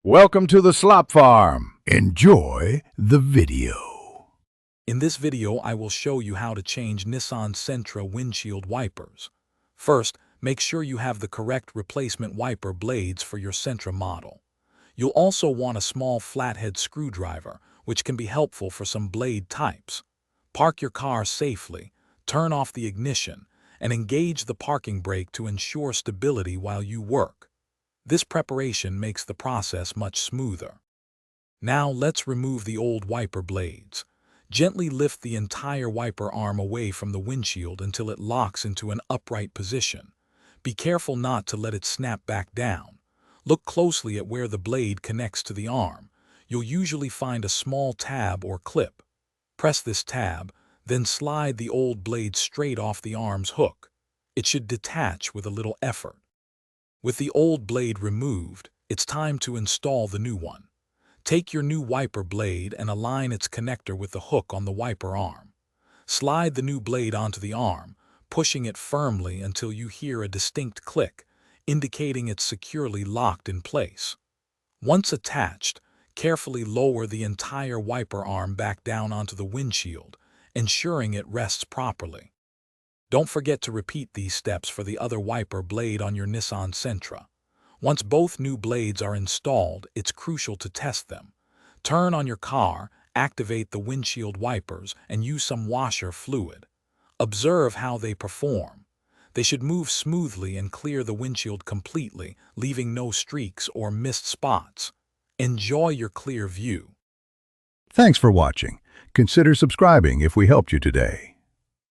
Welcome to the Slop Farm. Enjoy the video. In this video, I will show you how to change Nissan Sentra windshield wipers. First, make sure you have the correct replacement wiper blades for your Sentra model. You'll also want a small flathead screwdriver, which can be helpful for some blade types. Park your car safely, turn off the ignition, and engage the parking brake to ensure stability while you work. This preparation makes the process much smoother. Now let's remove the old wiper blades. Gently lift the entire wiper arm away from the windshield until it locks into an upright position. Be careful not to let it snap back down. Look closely at where the blade connects to the arm. You'll usually find a small tab or clip. Press this tab, then slide the old blade straight off the arm's hook. It should detach with a little effort. With the old blade removed, it's time to install the new one. Take your new wiper blade and align its connector with the hook on the wiper arm. Slide the new blade onto the arm, pushing it firmly until you hear a distinct click, indicating it's securely locked in place. Once attached, carefully lower the entire wiper arm back down onto the windshield, ensuring it rests properly. Don't forget to repeat these steps for the other wiper blade on your Nissan Sentra. Once both new blades are installed, it's crucial to test them. Turn on your car, activate the windshield wipers, and use some washer fluid. Observe how they perform. They should move smoothly and clear the windshield completely, leaving no streaks or missed spots. Enjoy your clear view. Thanks for watching. Consider subscribing if we helped you today.